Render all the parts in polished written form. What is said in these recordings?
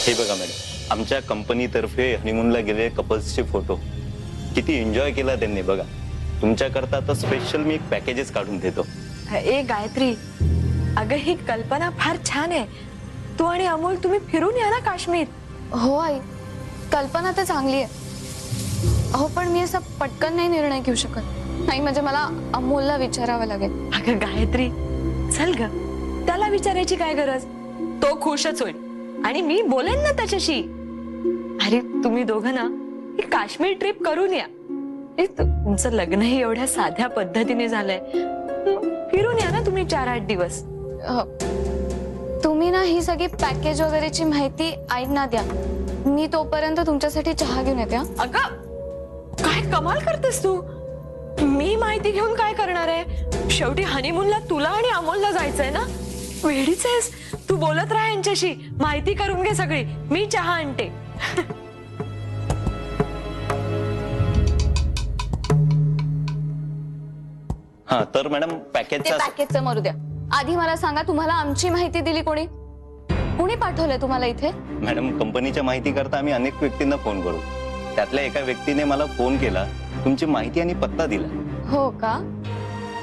हे बघा मॅडम, आमच्या कंपनीतर्फे हनीमूनला गेलेले कपल्सचे फोटो किती एन्जॉय केला त्यांनी बघा. तुमच्याकरता आता स्पेशल मी एक पॅकेजेस काढून देतो. ए गायत्री, अगं ही कल्पना फार छान आहे. तू आणि अमोल तुम्ही फिरून या ना काश्मीर. हो आई, कल्पना तर चांगली आहे. हो पण मी असा पटकन नाही निर्णय घेऊ शकत. नाही म्हणजे मला अमोलला विचारावं लागेल. अगं गायत्री, चल ग, त्याला विचारायची काय गरज. तो खुशच होईल आणि मी बोलेन ना त्याच्याशी. अरे तुम्ही दोघं ना ही काश्मीर ट्रिप करून या. तुमचं लग्नही एवढ्या साध्या पद्धतीने झालंय. फिरून या ना तुम्ही 4-8 दिवस. तुम्ही ना ही सगळी पॅकेज वगैरेची माहिती आईंना द्या. मी तोपर्यंत तुमच्यासाठी चहा घेऊन येते. अगं काय कमाल करतेस तू. मी माहिती घेऊन काय करणार आहे. शेवटी हनीमूनला तुला आणि अमोलला जायचंय ना. वेडीच आहेस तू. बोलत राहा यांच्याशी, माहिती करून घे सगळी. मी चहा आणते. हा तर मॅडम पॅकेजचं मरू द्या. आधी मला सांगा, तुम्हाला आमची माहिती दिली कोणी? कोणी पाठवलंय तुम्हाला इथे? मॅडम, कंपनीच्या माहिती करता आम्ही अनेक व्यक्तींना फोन करू. त्यातल्या एका व्यक्तीने मला फोन केला, तुमची माहिती आणि पत्ता दिला. हो का?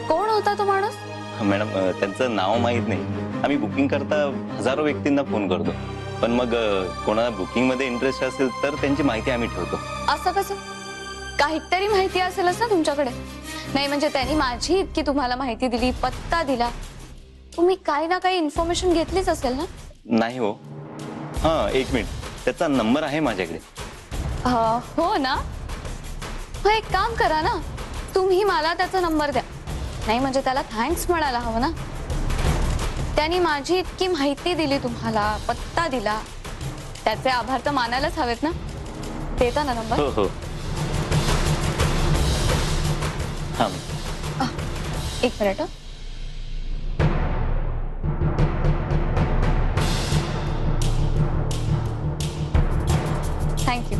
कोण होता तो माणूस? मॅडम, त्यांचं नाव माहित नाही. आम्ही बुकिंग करता हजारो व्यक्तींना फोन करतो, पण मग कोणाला बुकिंग मध्ये इंटरेस्ट असेल तर त्यांची माहिती आम्ही ठेवतो. असं कसं? काहीतरी माहिती असेलच ना तुमच्याकडे. नाही म्हणजे त्यांनी माझी इतकी तुम्हाला माहिती दिली, पत्ता दिला, तुम्ही काही ना काही इन्फॉर्मेशन घेतलीच असेल ना? नाही हो. हा, एक मिनिट, त्याचा नंबर आहे माझ्याकडे. हो ना. मग एक काम करा ना, तुम्ही मला त्याचा नंबर द्या. नाही म्हणजे त्याला थँक्स म्हणायला हवं ना. त्यांनी माझी इतकी माहिती दिली तुम्हाला, पत्ता दिला, त्याचे आभार तर मानायलाच हवेत ना. देता ना नंबर? हो हो. हा, एक मिनिट. थँक्यू.